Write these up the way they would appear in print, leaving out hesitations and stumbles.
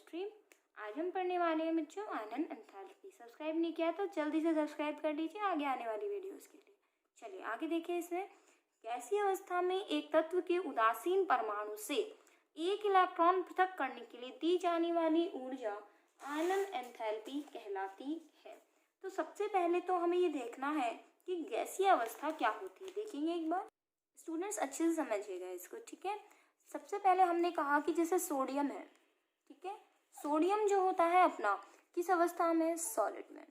Stream. आज हम पढ़ने वाले हैं बच्चों आयनन एंथैल्पी। सब्सक्राइब नहीं किया तो जल्दी से सब्सक्राइब कर लीजिए आगे आने वाली वीडियोस के लिए। चलिए आगे देखिए। इसमें गैसीय अवस्था में एक तत्व के उदासीन परमाणु से एक इलेक्ट्रॉन पृथक करने के लिए दी जाने वाली ऊर्जा आयनन एंथैल्पी कहलाती है। तो सबसे पहले तो हमें ये देखना है कि गैसीय अवस्था क्या होती है। देखेंगे एक बार, स्टूडेंट्स अच्छे से समझिएगा इसको, ठीक है। सबसे पहले हमने कहा कि जैसे सोडियम है, ठीक है, सोडियम जो होता है अपना किस अवस्था में, सॉलिड में।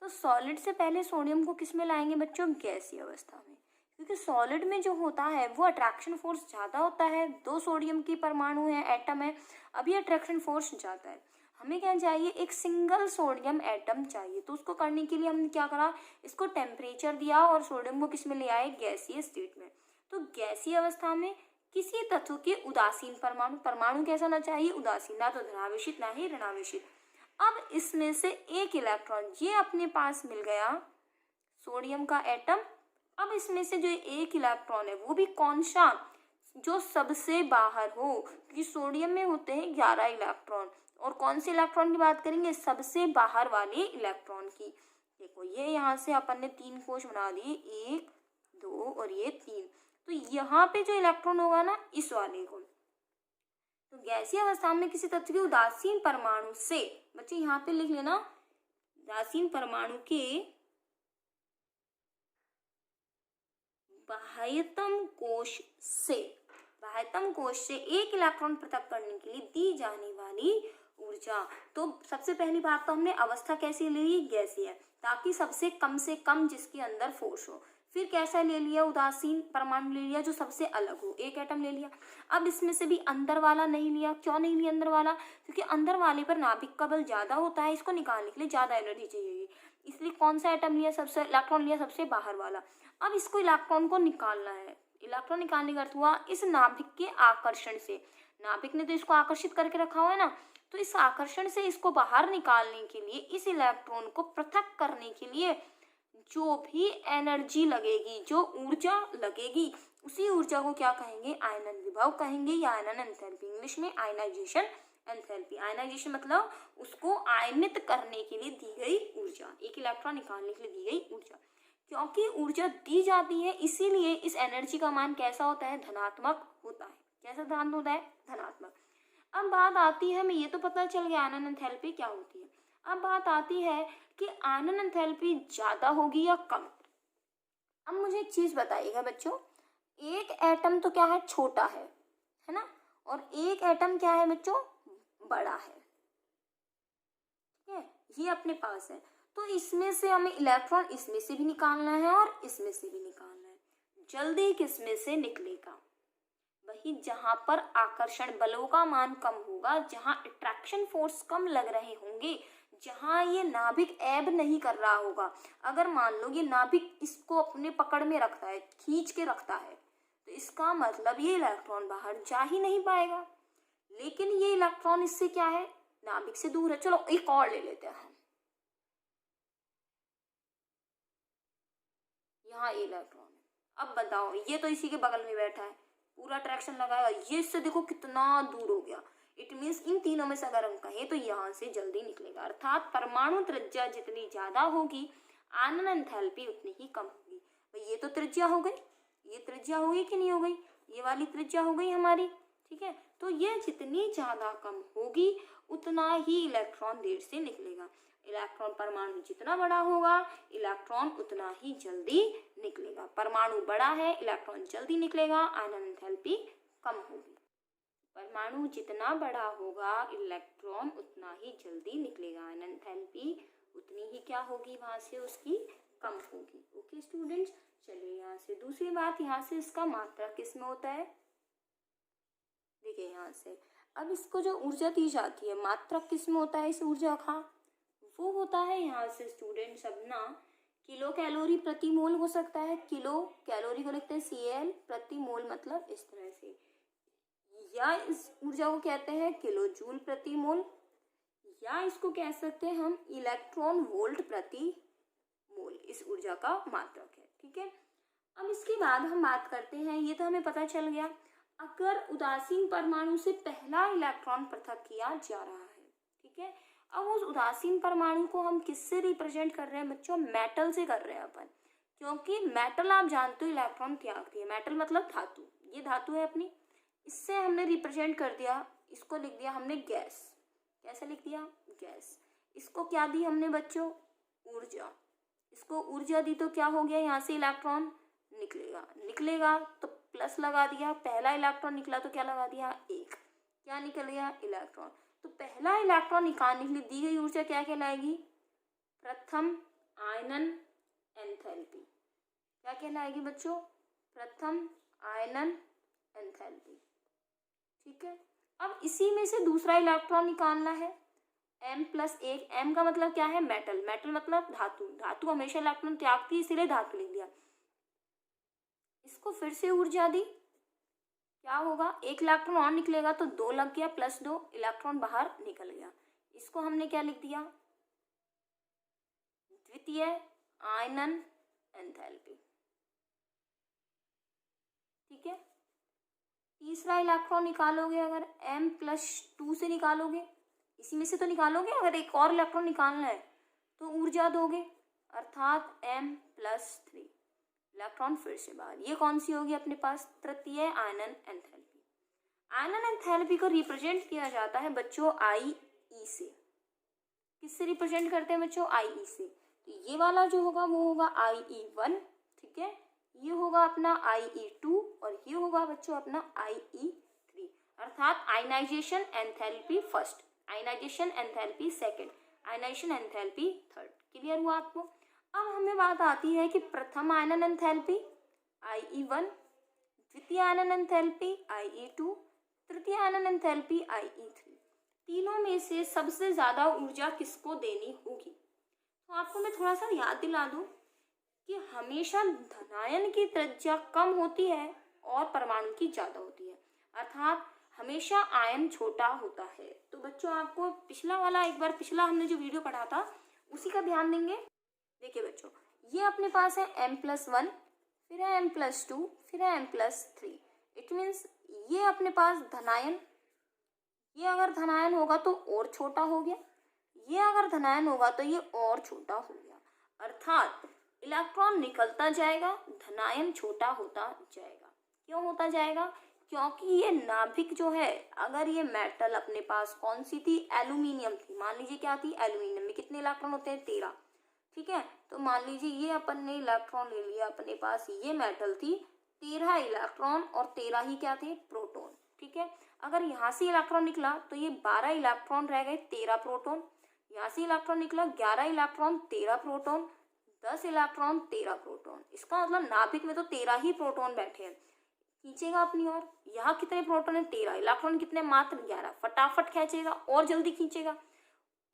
तो सॉलिड से पहले सोडियम को किस में लाएंगे बच्चों, गैसीय अवस्था में, क्योंकि सॉलिड में जो होता है वो अट्रैक्शन फोर्स ज़्यादा होता है। 2 सोडियम की परमाणु है, एटम है, अभी अट्रैक्शन फोर्स ज़्यादा है। हमें क्या चाहिए, एक सिंगल सोडियम एटम चाहिए। तो उसको करने के लिए हमने क्या करा, इसको टेम्परेचर दिया और सोडियम को किस में ले आए, गैसीय स्टेट में। तो गैसीय अवस्था में किसी तत्व के उदासीन परमाणु कैसा होना चाहिए, उदासीन, ना तो धनावेशित ना ही ऋणावेशित। अब इसमें से एक इलेक्ट्रॉन ये अपने पास मिल गया, सोडियम का एटम। अब इसमें से जो एक इलेक्ट्रॉन है वो भी कौन सा, जो सबसे बाहर हो, क्योंकि सोडियम में होते हैं 11 इलेक्ट्रॉन। और कौन से इलेक्ट्रॉन की बात करेंगे, सबसे बाहर वाले इलेक्ट्रॉन की। देखो ये यहाँ से अपन ने 3 कोश बना दिए, 1 2 और ये 3। तो यहाँ पे जो इलेक्ट्रॉन होगा ना, इस वाले को। तो गैसीय अवस्था में किसी तत्व के उदासीन परमाणु से, बच्चे यहाँ पे लिख लेना, उदासीन परमाणु के बाह्यतम कोश से एक इलेक्ट्रॉन पृथक करने के लिए दी जाने वाली ऊर्जा। तो सबसे पहली बात तो हमने अवस्था कैसी ले ली, गैसीय, ताकि सबसे कम से कम जिसके अंदर फोर्स हो। फिर कैसा ले लिया, उदासीन परमाणु ले लिया जो सबसे अलग हो, एक एटम ले लिया। अब इसमें से भी अंदर वाला नहीं लिया। क्यों नहीं लिया अंदर वाला, क्योंकि अंदर वाले पर नाभिक का बल ज्यादा होता है, इसको निकालने के लिए ज्यादा एनर्जी चाहिए, इसलिए कौन सा एटम लिया, सबसे इलेक्ट्रॉन लिया सबसे बाहर वाला। अब इसको इलेक्ट्रॉन को निकालना है। इलेक्ट्रॉन निकालने का अर्थ हुआ इस नाभिक के आकर्षण से, नाभिक ने तो इसको आकर्षित करके रखा हुआ है ना, तो इस आकर्षण से इसको बाहर निकालने के लिए, इस इलेक्ट्रॉन को पृथक करने के लिए जो भी एनर्जी लगेगी, जो ऊर्जा लगेगी, उसी ऊर्जा को क्या कहेंगे, आयनन विभव कहेंगे या आयनन एंथैल्पी, इंग्लिश में आयनाइजेशन एंथैल्पी। आयनाइजेशन मतलब उसको आयनित करने के लिए दी गई ऊर्जा, एक इलेक्ट्रॉन निकालने के लिए दी गई ऊर्जा। क्योंकि ऊर्जा दी जाती है इसीलिए इस एनर्जी का मान कैसा होता है, धनात्मक होता है। कैसा धनात्मक होता है, धनात्मक। अब बात आती है, हमें ये तो पता चल गया आयनन एंथैल्पी क्या होती है। अब बात आती है कि आयनन एंथैल्पी ज्यादा होगी या कम। अब मुझे एक चीज बताइएगा बच्चों, एक एटम तो क्या है, छोटा है ना, और एक एटम क्या है बच्चों, बड़ा है, ठीक है, ये अपने पास है। तो इसमें से हमें इलेक्ट्रॉन इसमें से भी निकालना है और इसमें से भी निकालना है। जल्दी किसमें से निकलेगा, वही जहां पर आकर्षण बलों का मान कम होगा, जहां अट्रैक्शन फोर्स कम लग रहे होंगे, जहां ये नाभिक ऐब नहीं कर रहा होगा। अगर मान लो ये नाभिक इसको अपने पकड़ में रखता है, खींच के रखता है, तो इसका मतलब ये इलेक्ट्रॉन बाहर जा ही नहीं पाएगा। लेकिन ये इलेक्ट्रॉन इससे क्या है, नाभिक से दूर है। चलो एक और ले लेते हैं हम, यहाँ इलेक्ट्रॉन है। अब बताओ, ये तो इसी के बगल में बैठा है, पूरा अट्रैक्शन लगाया, ये इससे देखो कितना दूर हो गया। इट मीन्स इन तीनों में से अगर हम कहें तो यहाँ से जल्दी निकलेगा। अर्थात परमाणु त्रिज्या जितनी ज्यादा होगी, आयनन एंथैल्पी उतनी ही कम होगी। भाई ये तो त्रिज्या हो गई, ये त्रिज्या हो गई कि नहीं हो गई, ये वाली त्रिज्या हो गई हमारी, ठीक है। तो ये जितनी ज्यादा कम होगी उतना ही इलेक्ट्रॉन देर से निकलेगा। इलेक्ट्रॉन परमाणु जितना बड़ा होगा, इलेक्ट्रॉन उतना ही जल्दी निकलेगा। परमाणु बड़ा है, इलेक्ट्रॉन जल्दी निकलेगा, आयनन एंथैल्पी कम होगी। परमाणु जितना बड़ा होगा, इलेक्ट्रॉन उतना ही जल्दी निकलेगा, आयनन एंथैल्पी उतनी ही क्या होगी, वहां से उसकी कम होगी। ओके स्टूडेंट्स, चलिए यहाँ से दूसरी बात, यहाँ से इसका मात्रा किस में होता है, देखिए यहाँ से। अब इसको जो ऊर्जा दी जाती है, मात्रा किस में होता है इस ऊर्जा का, वो होता है यहाँ से स्टूडेंट्स अपना किलो कैलोरी प्रति मोल हो सकता है। किलो कैलोरी को लिखते हैं Cl प्रति मोल, मतलब इस तरह से, या इस ऊर्जा को कहते हैं किलो जूल प्रति मोल, या इसको कह सकते हैं हम इलेक्ट्रॉन वोल्ट प्रति मोल। इस ऊर्जा का मात्रक है, ठीक है। अब इसके बाद हम बात करते हैं, ये तो हमें पता चल गया, अगर उदासीन परमाणु से पहला इलेक्ट्रॉन पृथक किया जा रहा है, ठीक है। अब उस उदासीन परमाणु को हम किससे रिप्रेजेंट कर रहे हैं बच्चों? मेटल से कर रहे हैं अपन, क्योंकि मेटल आप जानते हो इलेक्ट्रॉन त्यागती है। मेटल मतलब धातु, ये धातु है अपनी, इससे हमने रिप्रेजेंट कर दिया, इसको लिख दिया हमने गैस। कैसे लिख दिया? गैस। इसको क्या दी हमने बच्चों? ऊर्जा। इसको ऊर्जा दी तो क्या हो गया? यहाँ से इलेक्ट्रॉन निकलेगा तो प्लस लगा दिया, पहला इलेक्ट्रॉन निकला तो क्या लगा दिया? एक। क्या निकल गया? इलेक्ट्रॉन। तो पहला इलेक्ट्रॉन निकालने के लिए दी गई ऊर्जा क्या कहलाएगी? प्रथम आयनन एंथैल्पी। क्या कहलाएगी बच्चों? प्रथम आयनन एंथैल्पी। ठीक है। अब इसी में से दूसरा इलेक्ट्रॉन निकालना है, m+1। m का मतलब क्या है? मेटल। मेटल मतलब धातु। धातु हमेशा इलेक्ट्रॉन त्यागती है, इसीलिए धातु लिख दिया। इसको फिर से ऊर्जा दी, क्या होगा? एक इलेक्ट्रॉन और निकलेगा तो 2 लग गया, +2 इलेक्ट्रॉन बाहर निकल गया। इसको हमने क्या लिख दिया? द्वितीय आयनन एंथैल्पी। ठीक है। तीसरा इलेक्ट्रॉन निकालोगे अगर m+2 से निकालोगे, इसी में से तो निकालोगे। अगर एक और इलेक्ट्रॉन निकालना है तो ऊर्जा दोगे, अर्थात m+3 इलेक्ट्रॉन फिर से बाहर। ये कौन सी होगी अपने पास? तृतीय आयनन एंथैल्पी। आयनन एंथैल्पी को रिप्रेजेंट किया जाता है बच्चों IE से। किससे रिप्रेजेंट करते हैं बच्चों? IE से। तो ये वाला जो होगा वो होगा IE1, ठीक है। ये होगा अपना IE2 और ये होगा बच्चों अपना IE3, अर्थात ionization enthalpy first, ionization enthalpy second, ionization enthalpy third. Clear हुआ आपको? अब हमें बात आती है कि प्रथम आयनन एंथैल्पी IE1, द्वितीय आयनन एंथैल्पी IE2, तृतीय आयनन एंथैल्पी IE3। तीनों में से सबसे ज्यादा ऊर्जा किसको देनी होगी? तो आपको मैं थोड़ा सा याद दिला दूं कि हमेशा धनायन की त्रिज्या कम होती है और परमाणु की ज्यादा होती है, अर्थात हमेशा आयन छोटा होता है। तो बच्चों आपको पिछला वाला, एक बार पिछला हमने जो वीडियो पढ़ा था उसी का ध्यान देंगे। देखिए बच्चों, ये अपने पास है m+1, फिर है m+2, फिर है m+3। इट मीन्स ये अपने पास धनायन, ये अगर धनायन होगा तो और छोटा हो गया, ये अगर धनायन होगा तो ये और छोटा हो गया, अर्थात इलेक्ट्रॉन निकलता जाएगा, धनायन छोटा होता जाएगा। क्यों होता जाएगा? क्योंकि ये नाभिक जो है, अगर ये मेटल अपने पास कौन सी थी? एल्यूमिनियम थी। मान लीजिए क्या थी? एल्यूमिनियम में कितने इलेक्ट्रॉन होते हैं? 13। ठीक है। तो मान लीजिए ये अपन ने इलेक्ट्रॉन ले लिया अपने पास, ये मेटल थी, 13 इलेक्ट्रॉन और 13 ही क्या थे? प्रोटॉन। ठीक है। अगर यहाँ से इलेक्ट्रॉन निकला तो ये 12 इलेक्ट्रॉन रह गए, 13 प्रोटॉन। यहाँ से इलेक्ट्रॉन निकला 11 इलेक्ट्रॉन, 13 प्रोटॉन, 10 इलेक्ट्रॉन, 13 प्रोटॉन। इसका मतलब नाभिक में तो 13 ही प्रोटॉन बैठे हैं। खींचेगा अपनी ओर, यहाँ कितने प्रोटॉन है? 13। इलेक्ट्रॉन कितने? मात्र 11। फटाफट खींचेगा और जल्दी खींचेगा,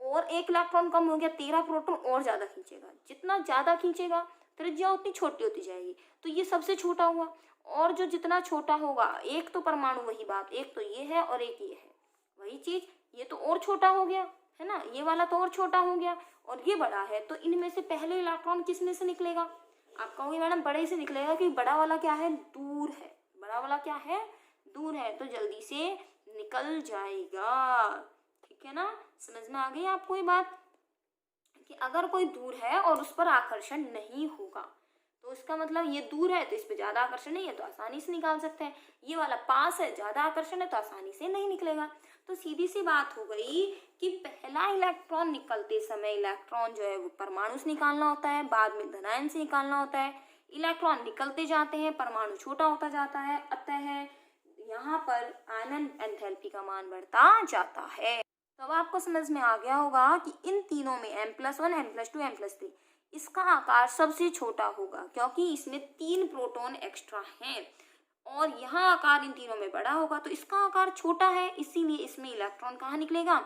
और एक इलेक्ट्रॉन कम हो गया, 13 प्रोटॉन और ज्यादा खींचेगा। जितना ज्यादा खींचेगा त्रिज्या उतनी छोटी होती जाएगी। तो ये सबसे छोटा हुआ, और जो जितना छोटा होगा, एक तो परमाणु, वही बात, एक तो ये है और एक ये है, वही चीज, ये तो और छोटा हो गया है ना, ये वाला तो और छोटा हो गया, और ये बड़ा है। तो इनमें से पहले इलेक्ट्रॉन किसमें से निकलेगा? आप कहोगे मैडम बड़े से निकलेगा, कि बड़ा वाला क्या है? दूर है। बड़ा वाला क्या है? दूर है, तो जल्दी से निकल जाएगा। ठीक है ना? समझ में आ गई आपको ये बात कि अगर कोई दूर है और उस पर आकर्षण नहीं होगा तो उसका मतलब ये दूर है तो इस पर ज्यादा आकर्षण नहीं है, तो आसानी से निकाल सकते हैं। ये वाला पास है, ज्यादा आकर्षण है, तो आसानी से नहीं निकलेगा। तो सीधी सी बात हो गई कि पहला इलेक्ट्रॉन निकलते समय इलेक्ट्रॉन जो है वो परमाणु से निकालना होता है, बाद में धनायन से निकालना होता है। इलेक्ट्रॉन निकलते जाते हैं, परमाणु छोटा होता जाता है, अतः यहाँ पर आयनन एंथैल्पी का मान बढ़ता जाता है। तो अब आपको समझ में आ गया होगा कि इन तीनों में m+1, m+2, m+3 इसका आकार सबसे छोटा होगा, क्योंकि इसमें 3 प्रोटॉन एक्स्ट्रा हैं, और यहाँ आकार इन तीनों में बड़ा होगा, तो इसका आकार छोटा है, इसीलिए इसमें इलेक्ट्रॉन कहाँ निकलेगा?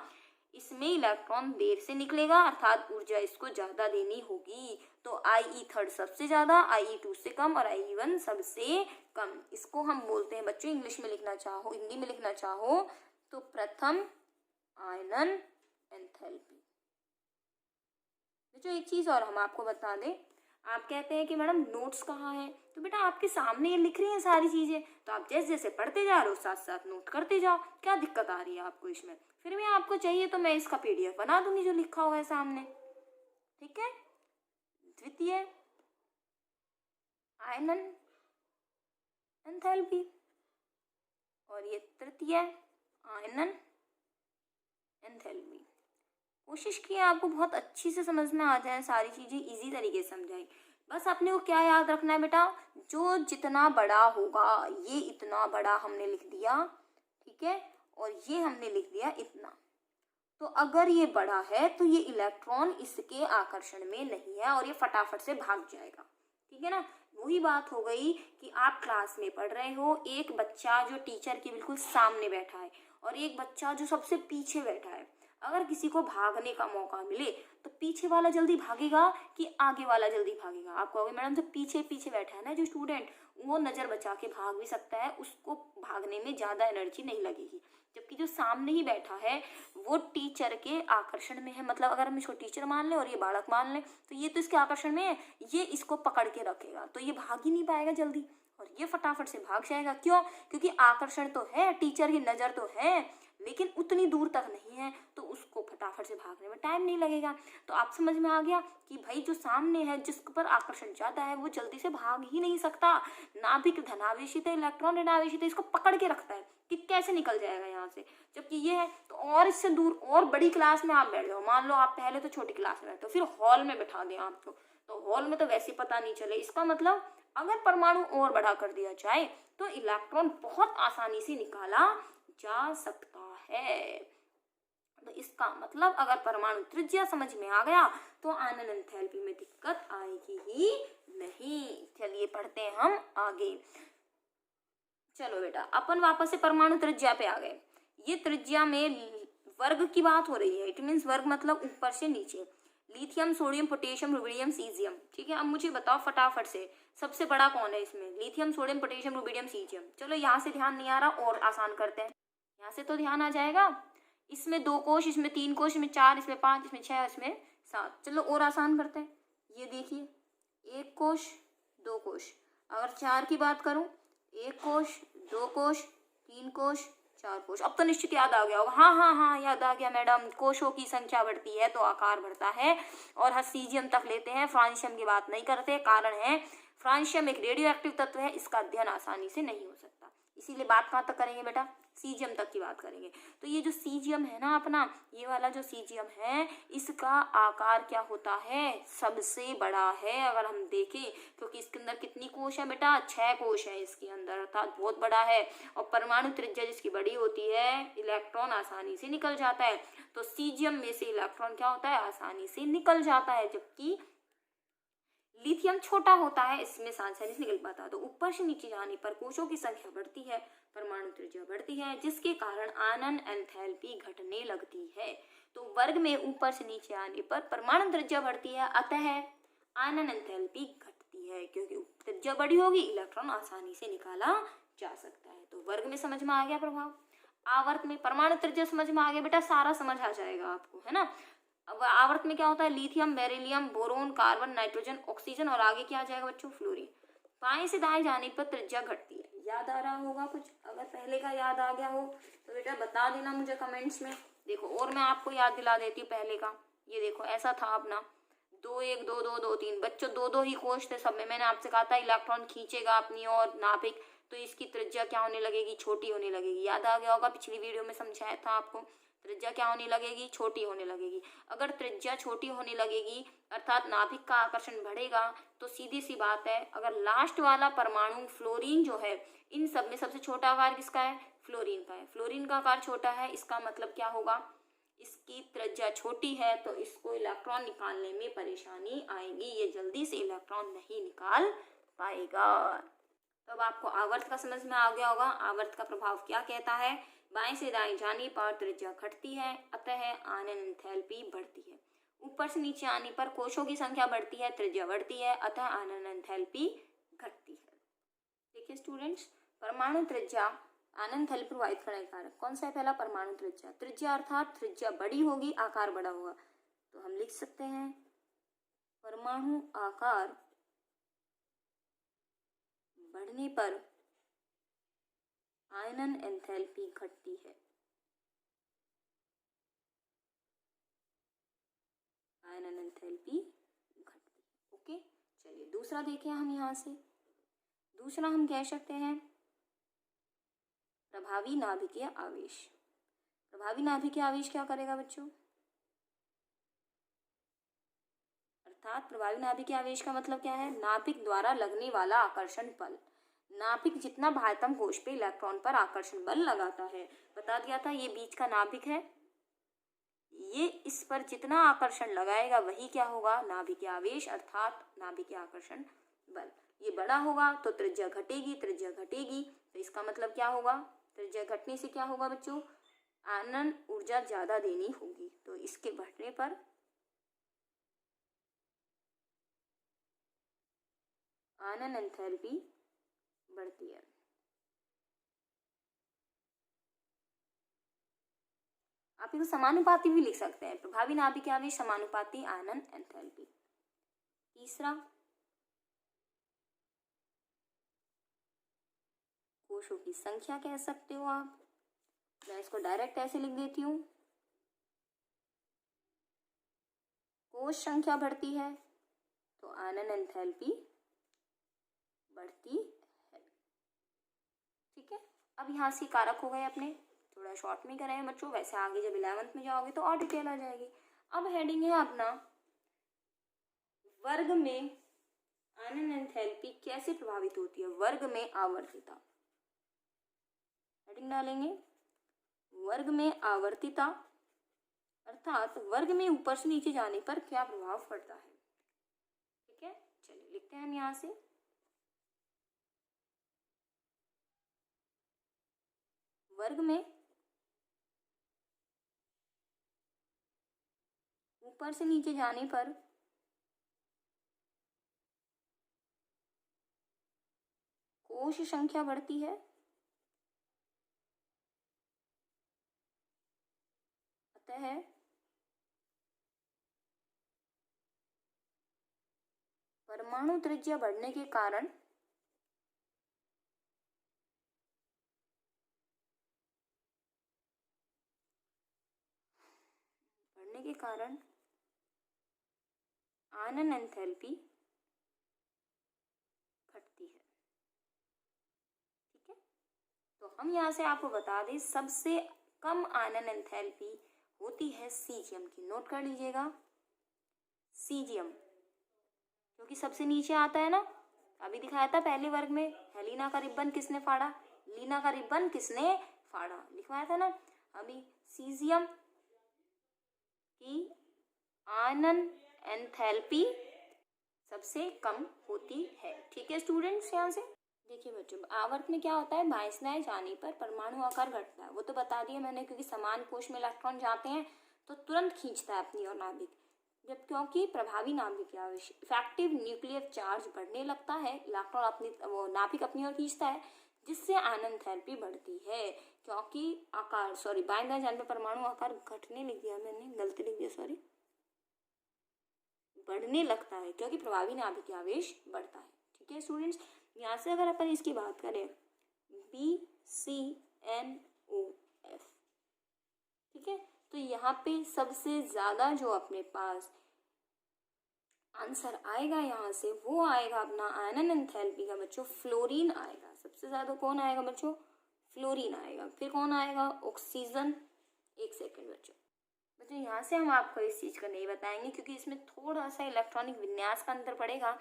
इसमें इलेक्ट्रॉन देर से निकलेगा, अर्थात ऊर्जा इसको ज्यादा देनी होगी। तो IE3 सबसे ज्यादा, IE2 से कम और IE1 सबसे कम। इसको हम बोलते हैं बच्चों, इंग्लिश में लिखना चाहो, हिंदी में लिखना चाहो तो प्रथम आयनन एंथैल्पी। बच्चों एक चीज और हम आपको बता दें, आप कहते हैं कि मैडम नोट्स कहाँ है, तो बेटा आपके सामने ये लिख रही हैं सारी चीजें, तो आप जैसे जैसे पढ़ते जा रहे हो साथ साथ नोट करते जाओ। क्या दिक्कत आ रही है आपको इसमें? फिर भी आपको चाहिए तो मैं इसका PDF बना दूंगी जो लिखा हुआ है सामने। ठीक है। द्वितीय आयनन एंथैल्पी और ये तृतीय आयनन एंथैल्पी। कोशिश किए आपको बहुत अच्छी से समझ में आ जाए, सारी चीजें इजी तरीके से समझाई। बस अपने को क्या याद रखना है बेटा, जो जितना बड़ा होगा, ये इतना बड़ा हमने लिख दिया, ठीक है, और ये हमने लिख दिया इतना। तो अगर ये बड़ा है तो ये इलेक्ट्रॉन इसके आकर्षण में नहीं है और ये फटाफट से भाग जाएगा। ठीक है ना। वही बात हो गई कि आप क्लास में पढ़ रहे हो, एक बच्चा जो टीचर के बिल्कुल सामने बैठा है और एक बच्चा जो सबसे पीछे बैठा है। अगर किसी को भागने का मौका मिले तो पीछे वाला जल्दी भागेगा कि आगे वाला जल्दी भागेगा? आप कहोगे मैडम जो पीछे पीछे बैठा है ना जो स्टूडेंट, वो नजर बचा के भाग भी सकता है, उसको भागने में ज्यादा एनर्जी नहीं लगेगी। जबकि जो सामने ही बैठा है वो टीचर के आकर्षण में है। मतलब अगर हम इसको टीचर मान ले और ये बालक मान ले, तो ये तो इसके आकर्षण में है, ये इसको पकड़ के रखेगा, तो ये भाग ही नहीं पाएगा जल्दी और ये फटाफट से भाग जाएगा। क्यों? क्योंकि आकर्षण तो है, टीचर की नजर तो है, लेकिन उतनी दूर तक नहीं है, तो उसको फटाफट से भागने में टाइम नहीं लगेगा। तो आप समझ में आ गया कि भाई जो सामने है, जिस पर आकर्षण ज्यादा है, वो जल्दी से भाग ही नहीं सकता। नाभिक धनावेशित है, इलेक्ट्रॉन ऋणावेशित है, इसको पकड़ के रखता है कि कैसे निकल जाएगा यहाँ से। जबकि ये है तो और इससे दूर और बड़ी क्लास में आप बैठ जाओ, मान लो आप पहले तो छोटी क्लास में बैठो, फिर हॉल में बैठा दें आपको, तो हॉल में तो वैसे पता नहीं चले। इसका मतलब अगर परमाणु और बड़ा कर दिया जाए तो इलेक्ट्रॉन बहुत आसानी से निकाला जा सकता है। तो इसका मतलब अगर परमाणु त्रिज्या समझ में आ गया तो आयनन एंथैल्पी में दिक्कत आएगी ही नहीं। चलिए पढ़ते हैं हम आगे। चलो बेटा अपन वापस से परमाणु त्रिज्या पे आ गए। ये त्रिज्या में वर्ग की बात हो रही है, इट मीन्स वर्ग मतलब ऊपर से नीचे। Lithium, sodium, potassium, rubidium, caesium. ठीक है, अब मुझे बताओ फटाफट से सबसे बड़ा कौन है इसमें? Lithium, sodium, potassium, rubidium, caesium. चलो यहाँ से ध्यान नहीं आ रहा और आसान करते हैं, यहाँ से तो ध्यान आ जाएगा। इसमें 2 कोश, इसमें 3 कोश, इसमें 4, इसमें 5, इसमें 6, इसमें 7। चलो और आसान करते हैं। ये देखिए 1 कोश 2 कोश। अगर 4 की बात करूं, 1 कोश 2 कोश 3 कोश 4 कोश। अब तो निश्चित याद आ गया होगा। हाँ याद आ गया मैडम, कोशों की संख्या बढ़ती है तो आकार बढ़ता है। और सीजियम तक लेते हैं, फ्रांसियम की बात नहीं करते। कारण है फ्रांसियम एक रेडियो एक्टिव तत्व है, इसका अध्ययन आसानी से नहीं हो सकता, इसीलिए बात कहाँ तक करेंगे बेटा? सीजियम तक की बात करेंगे। तो ये जो सीजियम है ना अपना, ये वाला जो सीजियम है, इसका आकार क्या होता है? सबसे बड़ा है अगर हम देखें, क्योंकि इसके अंदर कितनी कोश है बेटा? 6 कोश है इसके अंदर, अर्थात बहुत बड़ा है। और परमाणु त्रिज्या जिसकी बड़ी होती है, इलेक्ट्रॉन आसानी से निकल जाता है। तो सीजियम में से इलेक्ट्रॉन क्या होता है? आसानी से निकल जाता है। जबकि लिथियम छोटा होता है, इसमें आसानी से निकल पाता है। तो ऊपर से नीचे जाने पर कोशों की संख्या बढ़ती है, परमाणु त्रिज्या बढ़ती है, जिसके कारण आयनन एंथैल्पी घटने लगती है। तो वर्ग में ऊपर से नीचे आने पर परमाणु त्रिज्या बढ़ती है, अतः आयनन एंथैल्पी घटती है, क्योंकि त्रिज्या बड़ी होगी, इलेक्ट्रॉन आसानी से निकाला जा सकता है। तो वर्ग में समझ में आ गया प्रभाव। आवर्त में परमाणु त्रिज्या समझ में आ गया बेटा, सारा समझ आ जाएगा आपको, है ना। अब आवर्त में क्या होता है? Lithium, beryllium, boron, carbon, nitrogen, oxygen और आगे क्या आ जाएगा बच्चों? फ्लोरीन। बाएं से दाएं जाने पर त्रिज्या घटती है। याद आ रहा होगा कुछ? अगर पहले का याद आ गया हो तो बेटा बता देना मुझे कमेंट्स में। देखो और मैं आपको याद दिला देती हूँ पहले का। ये देखो ऐसा था अपना 2 1 2 2 2 3 बच्चों, 2 ही कोश थे सब में। मैंने आपसे कहा था इलेक्ट्रॉन खींचेगा अपनी और नाभिक, तो इसकी त्रिज्या क्या होने लगेगी? छोटी होने लगेगी। याद आ गया होगा, पिछली वीडियो में समझाया था आपको। त्रिज्या क्या होने लगेगी? छोटी होने लगेगी। अगर त्रिज्या छोटी होने लगेगी अर्थात नाभिक का आकर्षण बढ़ेगा, तो सीधी सी बात है, अगर लास्ट वाला परमाणु फ्लोरीन जो है, इन सब में सबसे छोटा आकार किसका है? फ्लोरीन का है। फ्लोरीन का आकार छोटा है, इसका मतलब क्या होगा? इसकी त्रिज्या छोटी है, तो इसको इलेक्ट्रॉन निकालने में परेशानी आएगी, ये जल्दी से इलेक्ट्रॉन नहीं निकाल पाएगा। तो अब आपको आवर्त का समझ में आ गया होगा। आवर्त का प्रभाव क्या कहता है? बाएं से दाएं जाने पर त्रिज्या घटती है, अतः आयनन एंथैल्पी बढ़ती है। ऊपर से नीचे आने पर कोशों की संख्या बढ़ती है, त्रिज्या बढ़ती है, अतः आयनन एंथैल्पी घटती है। देखिए स्टूडेंट्स, परमाणु त्रिज्या आयनन एंथैल्पी प्रभावित करने का कारक कौन सा है? पहला परमाणु त्रिज्या। त्रिज्या अर्थात त्रिज्या बड़ी होगी, आकार बड़ा होगा, तो हम लिख सकते हैं परमाणु आकार बढ़ने पर आयनन एंथैल्पी घटती है। आयनन एंथैल्पी घटती है। ओके, चलिए दूसरा देखें हम यहाँ से। दूसरा हम कह सकते हैं प्रभावी नाभिकीय आवेश। प्रभावी नाभिकीय आवेश क्या करेगा बच्चों? अर्थात प्रभावी नाभिकीय आवेश का मतलब क्या है? नाभिक द्वारा लगने वाला आकर्षण बल। नाभिक जितना बाह्यतम कोश पे इलेक्ट्रॉन पर आकर्षण बल लगाता है, बता दिया था ये बीच का नाभिक है, ये इस पर जितना आकर्षण लगाएगा वही क्या होगा? नाभिकीय आवेश अर्थात नाभिकीय आकर्षण बल। ये बड़ा होगा तो त्रिज्या घटेगी, त्रिज्या घटेगी तो इसका मतलब क्या होगा? त्रिज्या घटने से क्या होगा बच्चों? आनन ऊर्जा ज्यादा देनी होगी, तो इसके बढ़ने पर आनन एंथैल्पी बढ़ती है। आप इसको समानुपाती भी लिख सकते हैं, प्रभावी नाभिकीय आवेश समानुपाती आनन एंथैल्पी। तीसरा कोशों की संख्या कह सकते हो आप। मैं इसको डायरेक्ट ऐसे लिख देती हूँ, कोश संख्या बढ़ती है तो आनन एंथैल्पी बढ़ती है। ठीक है, अब यहाँ से कारक हो गए अपने, थोड़ा शॉर्ट में कराए बच्चों, वैसे आगे जब 11th में जाओगे तो और डिटेल आ जाएगी। अब हेडिंग है अपना वर्ग में आनन एंथैल्पी कैसे प्रभावित होती है। वर्ग में आवर्तिता, हेडिंग डालेंगे वर्ग में आवर्तिता अर्थात वर्ग में ऊपर से नीचे जाने पर क्या प्रभाव पड़ता है। ठीक है, चलिए लिखते हैं हम यहाँ से वर्ग में ऊपर से नीचे जाने पर कोश संख्या बढ़ती है, अतः परमाणु त्रिज्या बढ़ने के कारण आनन एंथैल्पी घटती है। ठीक है, तो हम यहाँ से आपको बता दें सबसे कम आनन एंथैल्पी होती है सीजियम की। नोट कर लीजिएगा सीजियम, क्योंकि सबसे नीचे आता है ना। अभी दिखाया था पहले वर्ग में, हेलिना का रिबन किसने फाड़ा, लीना का रिबन किसने फाड़ा, लिखवाया था ना। अभी सीजियम की आनन एंथैल्पी सबसे कम होती है। ठीक है स्टूडेंट्स, यहाँ से देखिए बच्चों, आवर्त में क्या होता है? बाएं जाने पर परमाणु आकार घटता है, वो तो बता दिया मैंने, क्योंकि समान कोश में इलेक्ट्रॉन जाते हैं तो तुरंत खींचता है अपनी ओर नाभिक। जब क्योंकि प्रभावी नाभिकीय आवेश इफेक्टिव न्यूक्लियर चार्ज बढ़ने लगता है, इलेक्ट्रॉन अपनी वो नाभिक अपनी ओर खींचता है, जिससे आनन एंथैल्पी बढ़ती है। क्योंकि आकार बाएं जाने पर परमाणु आकार घटने लिख दिया मैंने, गलती लिख दिया, सॉरी, बढ़ने लगता है क्योंकि प्रभावी नाभिकीय आवेश बढ़ता है। ठीक है स्टूडेंट्स, यहाँ से अगर अपन इसकी बात करें BCNOF, ठीक है, तो यहाँ पे सबसे ज्यादा जो अपने पास आंसर आएगा यहाँ से वो आएगा अपना आयनन एंथैल्पी का बच्चों, फ्लोरीन आएगा। सबसे ज्यादा कौन आएगा बच्चों? फ्लोरीन आएगा। फिर कौन आएगा? ऑक्सीजन। एक सेकेंड बच्चों, यहाँ से हम आपको इस चीज का नहीं बताएंगे क्योंकि इसमें थोड़ा सा इलेक्ट्रॉनिक विन्यास का अंतर पड़ेगा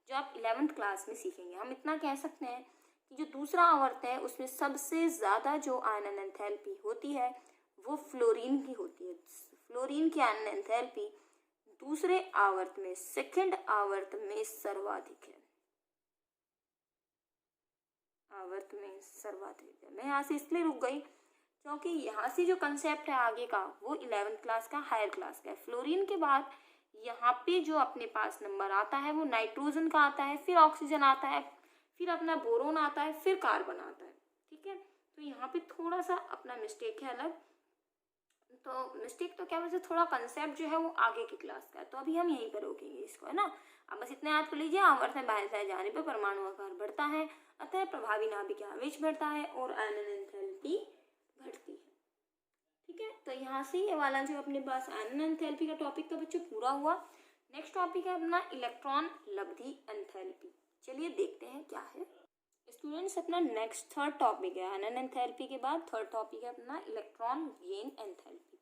जो आप 11th क्लास में सीखेंगे। हम इतना कह सकते हैं कि जो दूसरा आवर्त है उसमें सबसे ज्यादा जो आयनन एंथैल्पी होती है वो फ्लोरीन की होती है। फ्लोरीन की आयनन एंथैल्पी दूसरे आवर्त में, सेकंड आवर्त में सर्वाधिक है। आवर्त में सर्वाधिक है। मैं यहाँ से इसलिए रुक गई क्योंकि यहाँ से जो कंसेप्ट है आगे का वो 11th क्लास का, हायर क्लास का है। फ्लोरीन के बाद यहाँ पे जो अपने पास नंबर आता है वो नाइट्रोजन का आता है, फिर ऑक्सीजन आता है, फिर अपना बोरोन आता है, फिर कार्बन आता है। ठीक है, तो यहाँ पे थोड़ा सा अपना मिस्टेक है अलग। तो मिस्टेक तो क्या, वैसे थोड़ा कंसेप्ट जो है वो आगे की क्लास का है, तो अभी हम यहीं पर रोकेंगे इसको, है ना। अब बस इतना याद कर लीजिए, आवर्त में बाहर से जाने पर परमाणु आकार बढ़ता है, अतः प्रभावी नाभिक आवेश बढ़ता है और आयनन एंथैल्पी घटती है। ठीक है, तो यहाँ से ये वाला जो अपने पास आयनन एंथैल्पी का टॉपिक का बच्चों पूरा हुआ। नेक्स्ट टॉपिक है अपना इलेक्ट्रॉन लब्धि एंथैल्पी। चलिए देखते हैं क्या है स्टूडेंट्स। अपना नेक्स्ट थर्ड टॉपिक है आयनन एंथैल्पी के बाद थर्ड टॉपिक है अपना इलेक्ट्रॉन गेन एंथैल्पी।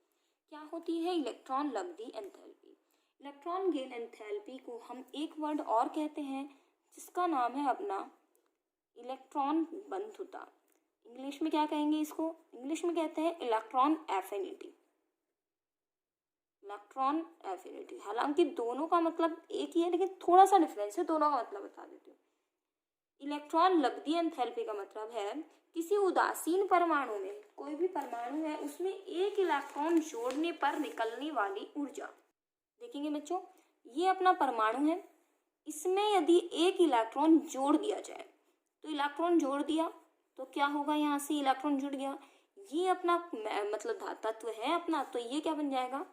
क्या होती है इलेक्ट्रॉन लब्धि एंथैल्पी? इलेक्ट्रॉन गेन एंथैल्पी को हम एक वर्ड और कहते हैं जिसका नाम है अपना इलेक्ट्रॉन बंधुता। इंग्लिश में क्या कहेंगे इसको? इंग्लिश में कहते हैं इलेक्ट्रॉन एफिनिटी। इलेक्ट्रॉन एफिनिटी, हालांकि दोनों का मतलब एक ही है लेकिन थोड़ा सा डिफरेंस है, दोनों का मतलब बता देती हूँ। इलेक्ट्रॉन लब्धि एंथैल्पी का मतलब है किसी उदासीन परमाणु में, कोई भी परमाणु है उसमें एक इलेक्ट्रॉन जोड़ने पर निकलने वाली ऊर्जा। देखेंगे बच्चों, ये अपना परमाणु है, इसमें यदि एक इलेक्ट्रॉन जोड़ दिया जाए तो इलेक्ट्रॉन जोड़ दिया तो क्या होगा, यहाँ से इलेक्ट्रॉन जुड़ गया, ये अपना मतलब तत्व है अपना, तो ये क्या बन जाएगा,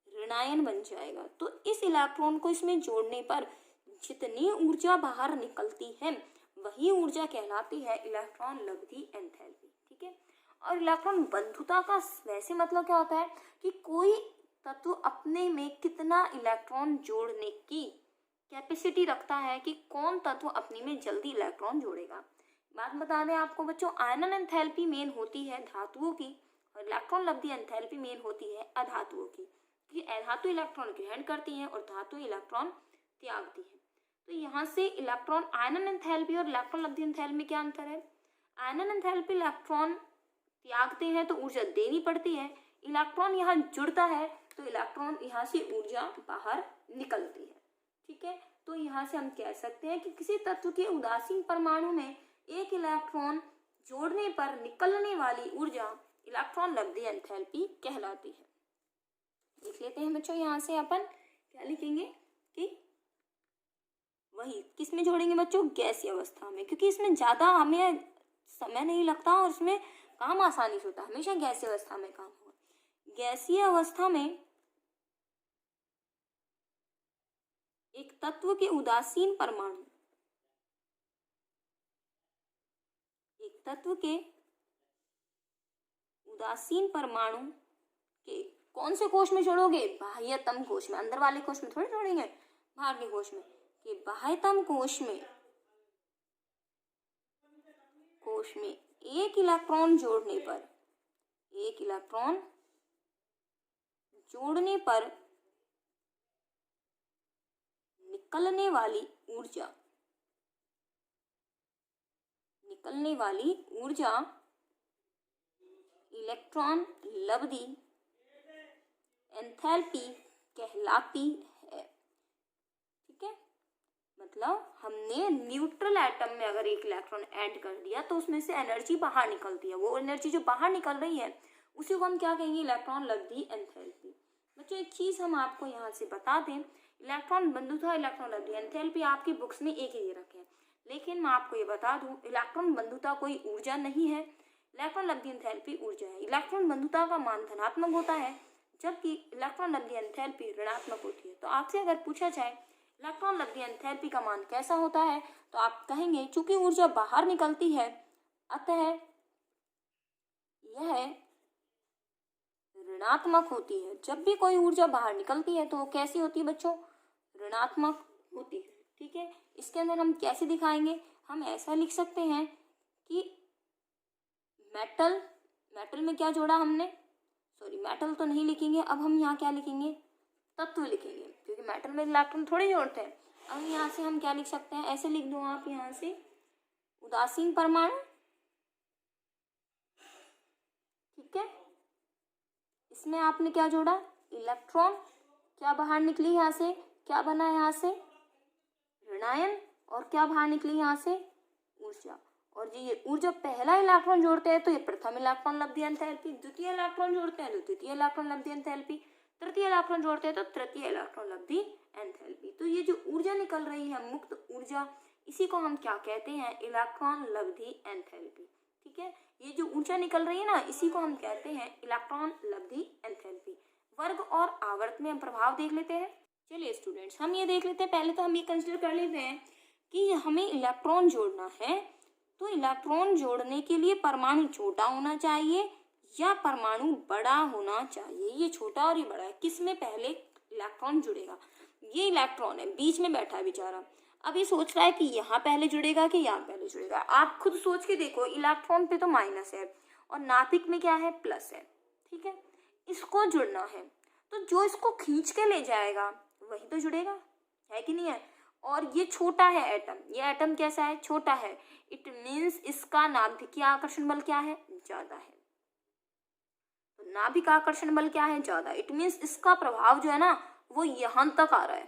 ऋणायन बन जाएगा। तो इस इलेक्ट्रॉन को इसमें जोड़ने पर जितनी ऊर्जा बाहर निकलती है वही ऊर्जा कहलाती है इलेक्ट्रॉन लब्धि एंथैल्पी। ठीक है, और इलेक्ट्रॉन बंधुता का वैसे मतलब क्या होता है कि कोई तत्व अपने में कितना इलेक्ट्रॉन जोड़ने की कैपेसिटी रखता है कि कौन तत्व अपने में जल्दी इलेक्ट्रॉन जोड़ेगा। बात बता दें आपको बच्चों, आयनन एंथैल्पी मेन होती है धातुओं की और इलेक्ट्रॉन लब्धि एंथैल्पी मेन होती है अधातुओं की, क्योंकि अधातु इलेक्ट्रॉन ग्रहण करती हैं और धातु इलेक्ट्रॉन त्यागती है। तो यहाँ से इलेक्ट्रॉन आयनन एंथैल्पी और इलेक्ट्रॉन लब्धि एंथैल्पी में क्या अंतर है? आयनन एंथैल्पी इलेक्ट्रॉन त्यागते हैं तो ऊर्जा देनी पड़ती है, इलेक्ट्रॉन यहाँ जुड़ता है तो इलेक्ट्रॉन यहाँ से ऊर्जा बाहर निकलती है। ठीक है, तो यहाँ से हम कह सकते हैं कि किसी तत्व के उदासीन परमाणु में एक इलेक्ट्रॉन जोड़ने पर निकलने वाली ऊर्जा इलेक्ट्रॉन लब्धि एंथैल्पी कहलाती है। देख लेते हैं बच्चों, यहाँ से अपन क्या लिखेंगे कि वही किस में जोड़ेंगे बच्चों, गैसीय अवस्था में, क्योंकि इसमें ज्यादा हमें समय नहीं लगता और इसमें काम आसानी से होता है, हमेशा गैसीय अवस्था में काम होगा। गैसीय अवस्था में एक तत्व के उदासीन परमाणु, एक तत्व के उदासीन परमाणु के कौन से कोश में जोड़ोगे, बाह्यतम कोश में, अंदर वाले कोश में थोड़ी जोड़ेंगे, बाहर के कोश में, कि बाह्यतम कोश में एक इलेक्ट्रॉन जोड़ने पर निकलने वाली ऊर्जा इलेक्ट्रॉन लब्धि एंथैल्पी कहलाती है। ठीक है, मतलब हमने न्यूट्रल एटम में अगर एक इलेक्ट्रॉन ऐड कर दिया तो उसमें से एनर्जी बाहर निकलती है, वो एनर्जी जो बाहर निकल रही है उसी को हम क्या कहेंगे, इलेक्ट्रॉन लब्धि एंथैल्पी। बच्चों एक चीज हम आपको यहाँ से बता दें, इलेक्ट्रॉन बंधुता इलेक्ट्रॉन लब्धि एंथैल्पी आपकी बुक्स में एक ही दे रखे हैं, लेकिन मैं आपको ये बता दूं इलेक्ट्रॉन बंधुता कोई ऊर्जा नहीं है, इलेक्ट्रॉन लब्धि एंथैल्पी ऊर्जा है। इलेक्ट्रॉन बंधुता का मान धनात्मक होता है जबकि इलेक्ट्रॉन लब्धि एंथैल्पी ऋणात्मक होती है। तो आपसे अगर पूछा जाए इलेक्ट्रॉन लब्धि एंथैल्पी का मान कैसा होता है तो आप कहेंगे चूंकि ऊर्जा बाहर निकलती है अतः यह ऋणात्मक होती है। जब भी कोई ऊर्जा बाहर निकलती है तो वो कैसी होती है बच्चों, ऋणात्मक होती है। ठीक है, इसके अंदर हम कैसे दिखाएंगे, हम ऐसा लिख सकते हैं कि मेटल में क्या जोड़ा हमने, मेटल तो नहीं लिखेंगे, अब हम यहाँ क्या लिखेंगे, तत्व लिखेंगे, क्योंकि मेटल में इलेक्ट्रॉन थोड़े जोड़ते हैं। अब यहाँ से हम क्या लिख सकते हैं, ऐसे लिख दो आप यहाँ से उदासीन परमाणु। ठीक है, इसमें आपने क्या जोड़ा, इलेक्ट्रॉन, क्या बाहर निकली यहाँ से, क्या बना यहाँ से ऋणायन, और क्या बाहर निकली यहाँ से ऊर्जा। और ये ऊर्जा पहला इलेक्ट्रॉन जोड़ते हैं तो ये प्रथम इलेक्ट्रॉन लब्धि एंथैल्पी, द्वितीय इलेक्ट्रॉन जोड़ते हैं तो द्वितीय इलेक्ट्रॉन लब्धि एंथैल्पी, तृतीय इलेक्ट्रॉन जोड़ते हैं तो तृतीय इलेक्ट्रॉन लब्धि एंथैल्पी। तो ये जो ऊर्जा निकल रही है मुक्त ऊर्जा, इसी को हम क्या कहते हैं, इलेक्ट्रॉन लब्धि एंथैल्पी। ठीक है, ये जो ऊर्जा निकल रही है ना, इसी को हम कहते हैं इलेक्ट्रॉन लब्धि एंथैल्पी। वर्ग और आवर्त में हम प्रभाव देख लेते हैं। चलिए स्टूडेंट्स, हम ये देख लेते हैं, पहले तो हम ये कंसिडर कर लेते हैं कि हमें इलेक्ट्रॉन जोड़ना है, तो इलेक्ट्रॉन जोड़ने के लिए परमाणु छोटा होना चाहिए या परमाणु बड़ा होना चाहिए। ये छोटा और ये बड़ा है, किस में पहले इलेक्ट्रॉन जुड़ेगा? ये इलेक्ट्रॉन है, बीच में बैठा है बेचारा, अब ये सोच रहा है कि यहाँ पहले जुड़ेगा कि यहाँ पहले जुड़ेगा। आप खुद सोच के देखो, इलेक्ट्रॉन पे तो माइनस है और नाभिक में क्या है? प्लस है। ठीक है, इसको जुड़ना है, तो जो इसको खींच के ले जाएगा वही तो जुड़ेगा, है कि नहीं है? और ये छोटा है एटम, ये एटम कैसा है? छोटा है। इट मीन्स इसका नाभिकीय आकर्षण बल क्या है? ज्यादा है। तो नाभिक आकर्षण बल क्या है? ज्यादा। इट मीन्स इसका प्रभाव जो है ना, वो यहाँ तक आ रहा है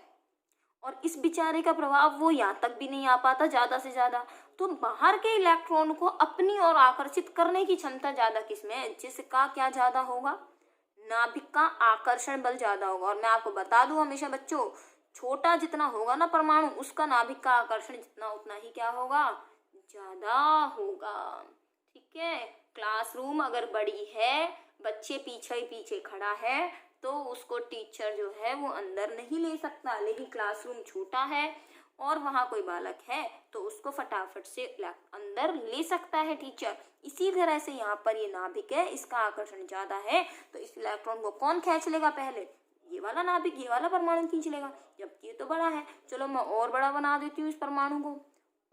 और इस बेचारे का प्रभाव वो यहाँ तक भी नहीं आ पाता ज्यादा से ज्यादा। तो बाहर के इलेक्ट्रॉन को अपनी ओर आकर्षित करने की क्षमता ज्यादा किसमें है? जिसका क्या ज्यादा होगा? नाभिक का आकर्षण बल ज्यादा होगा। और मैं आपको बता दूं हमेशा बच्चों, छोटा जितना होगा ना परमाणु, उसका नाभिक का आकर्षण जितना उतना ही क्या होगा? ज्यादा होगा। ठीक है, क्लासरूम अगर बड़ी है, बच्चे पीछे ही पीछे खड़ा है, तो उसको टीचर जो है वो अंदर नहीं ले सकता। लेकिन क्लासरूम छोटा है और वहाँ कोई बालक है तो उसको फटाफट से अंदर ले सकता है टीचर। इसी तरह से यहाँ पर ये नाभिक है, इसका आकर्षण ज्यादा है, तो इस इलेक्ट्रॉन को कौन खींच लेगा? पहले ये वाला नाभिक, ये वाला परमाणु खींच लेगा, जबकि ये तो बड़ा है। चलो मैं और बड़ा बना देती हूँ इस परमाणु को,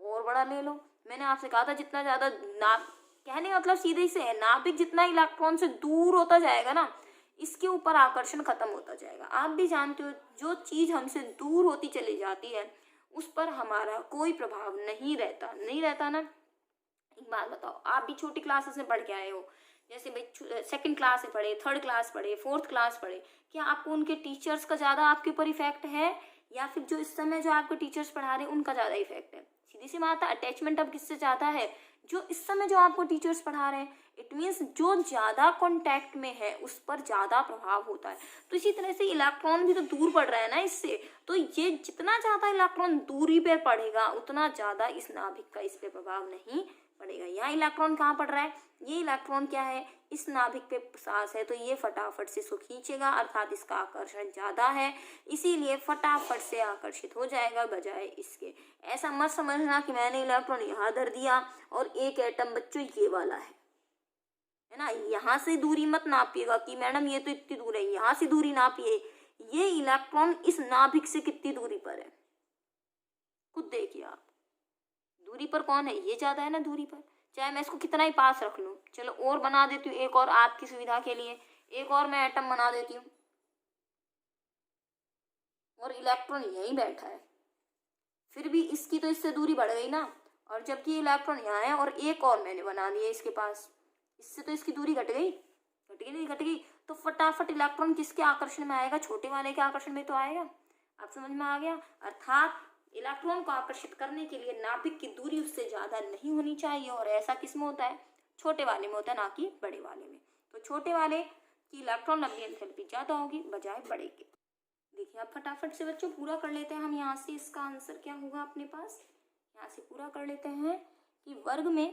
और बड़ा ले लो। मैंने आपसे कहा था जितना ज्यादा कहने का मतलब सीधे से है, नाभिक जितना इलेक्ट्रॉन से दूर होता जाएगा ना, इसके ऊपर आकर्षण खत्म होता जाएगा। आप भी जानते हो, जो चीज हमसे दूर होती चली जाती है उस पर हमारा कोई प्रभाव नहीं रहता ना। एक बात बताओ, आप भी छोटी क्लासेस में पढ़ के आए हो, जैसे भाई सेकंड क्लास में पढ़े, थर्ड क्लास पढ़े, फोर्थ क्लास पढ़े, क्या आपको उनके टीचर्स का ज्यादा आपके ऊपर इफेक्ट है या फिर जो इस समय जो आपके टीचर्स पढ़ा रहे हैं उनका ज्यादा इफेक्ट है? सीधी सी बात है, अटैचमेंट अब किससे ज्यादा है? जो इस समय जो आपको टीचर्स पढ़ा रहे हैं। इट मीन्स जो ज्यादा कांटेक्ट में है उस पर ज्यादा प्रभाव होता है। तो इसी तरह से इलेक्ट्रॉन भी तो दूर पड़ रहा है ना इससे, तो ये जितना ज्यादा इलेक्ट्रॉन दूरी पे पड़ेगा उतना ज्यादा इस नाभिक का इस पे प्रभाव नहीं पड़ेगा। यहाँ इलेक्ट्रॉन कहाँ पड़ रहा है? ये इलेक्ट्रॉन क्या है? इस नाभिक पे पास है, तो ये फटाफट से इसको खींचेगा, अर्थात इसका आकर्षण ज्यादा है, इसीलिए फटाफट से आकर्षित हो जाएगा बजाय इसके। ऐसा मत समझना कि मैंने इलेक्ट्रॉन यहाँ धर दिया और एक एटम बच्चों ये वाला है ना, यहाँ से दूरी मत नापिएगा कि मैडम ये तो इतनी दूर है, यहाँ से दूरी नापिए। ये इलेक्ट्रॉन इस नाभिक से कितनी दूरी पर है, खुद देखिए आप। दूरी पर कौन है? ये ज्यादा है ना दूरी पर, चाहे मैं इसको कितना ही पास रख लूं। चलो और बना देती हूँ एक और आपकी सुविधा के लिए, एक और मैं एटम बना देती हूँ और इलेक्ट्रॉन यहीं बैठा है, फिर भी इसकी तो इससे दूरी बढ़ गई ना। और जबकि इलेक्ट्रॉन यहाँ है और एक और मैंने बना दिया इसके पास, इससे तो इसकी दूरी घट गई, नहीं घट गई। तो फटाफट इलेक्ट्रॉन किसके आकर्षण में आएगा? छोटे वाले के आकर्षण में तो आएगा। आप समझ में आ गया? अर्थात इलेक्ट्रॉन को आकर्षित करने के लिए नाभिक की दूरी उससे ज्यादा नहीं होनी चाहिए, और ऐसा किसमें होता है? छोटे वाले में होता है, ना कि बड़े वाले में। तो छोटे वाले की इलेक्ट्रॉन लब्धि एंथैल्पी ज्यादा होगी बजाय बड़े के। देखिए आप फटाफट से बच्चों पूरा कर लेते हैं हम यहाँ से, इसका आंसर क्या होगा अपने पास, यहाँ से पूरा कर लेते हैं कि वर्ग में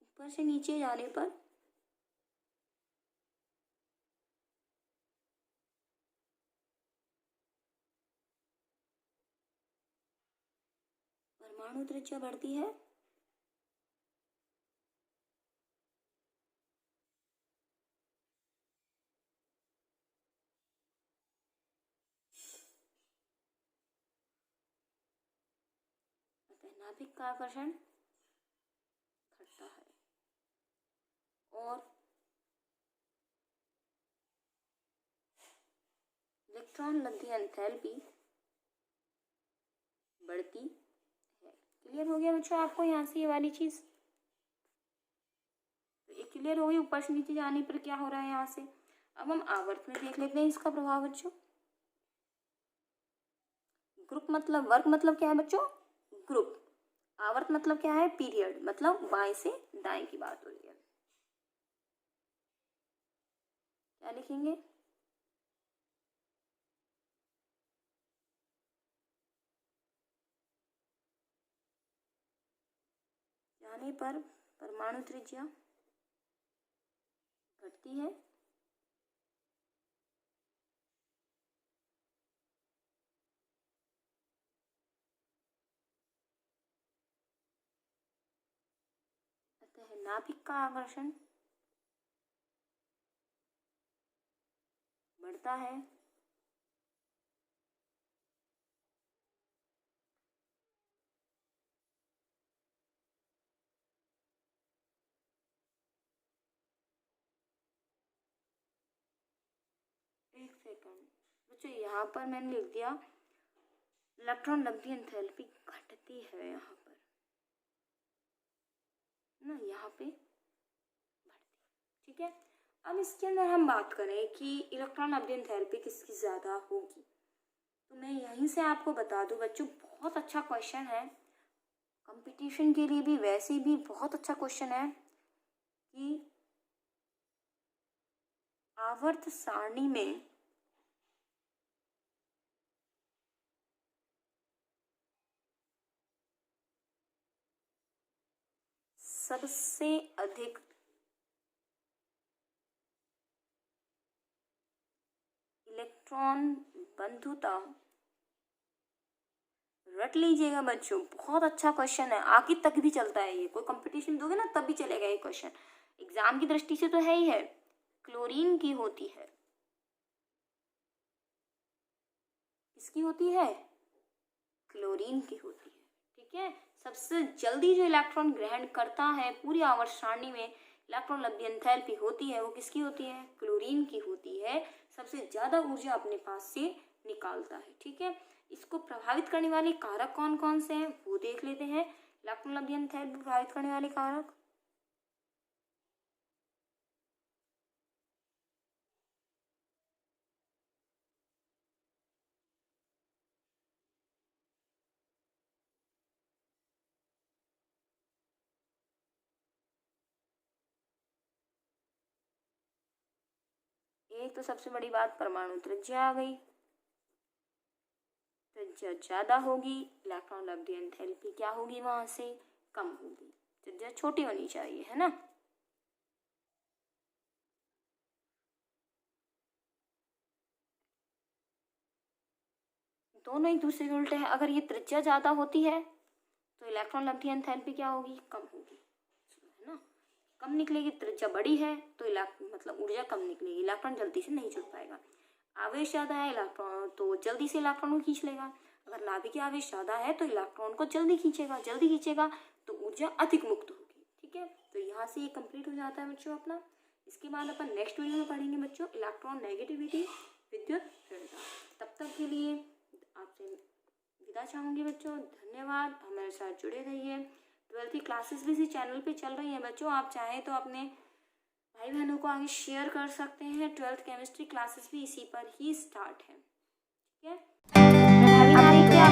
ऊपर से नीचे जाने पर परमाणु त्रिज्या बढ़ती है नाभिक का आकर्षण घटता है, और इलेक्ट्रॉन लब्धि एंथैल्पी बढ़ती है। क्लियर हो गया बच्चों आपको यहाँ से ये वाली चीज? तो ये क्लियर हो गई, ऊपर से नीचे जाने पर क्या हो रहा है यहाँ से। अब हम आवर्त में देख लेते हैं इसका प्रभाव बच्चों। ग्रुप मतलब वर्ग मतलब क्या है बच्चों? ग्रुप। आवर्त मतलब क्या है? पीरियड, मतलब बाएं से दाएं की बात हो रही है। क्या लिखेंगे? बढ़ने पर परमाणु त्रिज्या घटती है। अतः नाभिक का आकर्षण बढ़ता है। एक सेकंड बच्चों, यहाँ पर मैंने लिख दिया इलेक्ट्रॉन लब्धि एंथैल्पी घटती है, यहाँ पर ना, यहाँ पे बढ़ती। ठीक है, अब इसके अंदर हम बात करें कि इलेक्ट्रॉन लब्धि एंथैल्पी किसकी ज़्यादा होगी, तो मैं यहीं से आपको बता दूं बच्चों, बहुत अच्छा क्वेश्चन है, कंपटीशन के लिए भी वैसे भी बहुत अच्छा क्वेश्चन है कि आवर्त सारणी में सबसे अधिक इलेक्ट्रॉन बंधुता, रट लीजिएगा बच्चों, बहुत अच्छा क्वेश्चन है, आगे तक भी चलता है ये, कोई कंपटीशन दोगे ना तब भी चलेगा ये क्वेश्चन, एग्जाम की दृष्टि से तो है ही है। क्लोरीन की होती है, किसकी होती है, क्लोरीन की होती है। ठीक है, सबसे जल्दी जो इलेक्ट्रॉन ग्रहण करता है पूरी आवर्त सारणी में इलेक्ट्रॉन लब्धि एंथैल्पी होती है, वो किसकी होती है, क्लोरीन की होती है, सबसे ज्यादा ऊर्जा अपने पास से निकालता है। ठीक है, इसको प्रभावित करने वाले कारक कौन कौन से हैं वो देख लेते हैं। इलेक्ट्रॉन लब्धि एंथैल्पी प्रभावित करने वाले कारक, एक तो सबसे बड़ी बात परमाणु त्रिज्या आ गई, त्रिज्या ज्यादा होगी, इलेक्ट्रॉन लब्धि एंथैल्पी क्या होगी, वहां से कम होगी, त्रिज्या छोटी होनी चाहिए, है ना। दोनों एक दूसरे के उल्टे हैं, अगर ये त्रिज्या ज्यादा होती है तो इलेक्ट्रॉन लब्धि एंथैल्पी क्या होगी, कम होगी, है ना, कम निकलेगी। त्रिज्या बड़ी है तो मतलब ऊर्जा कम निकलेगी, इलेक्ट्रॉन जल्दी से नहीं जुड़ पाएगा। आवेश ज्यादा है इलेक्ट्रॉन तो जल्दी से इलेक्ट्रॉन को खींच लेगा, अगर नाभिक की आवेश ज्यादा है तो इलेक्ट्रॉन को जल्दी खींचेगा तो ऊर्जा अधिक मुक्त होगी। ठीक है, तो यहाँ से ये कंप्लीट हो जाता है बच्चों अपना। इसके बाद अपन नेक्स्ट वीडियो में पढ़ेंगे बच्चों इलेक्ट्रॉन नेगेटिविटी, विद्युत ऋणता। तब तक के लिए आपसे विदा चाहूँगी बच्चों, धन्यवाद, हमारे साथ जुड़े रहिए। 12th की क्लासेस भी इसी चैनल पे चल रही हैं बच्चों, आप चाहें तो अपने भाई बहनों को आगे शेयर कर सकते हैं। 12th केमिस्ट्री क्लासेस भी इसी पर ही स्टार्ट है। ठीक है, प्रभावी नाभिक क्या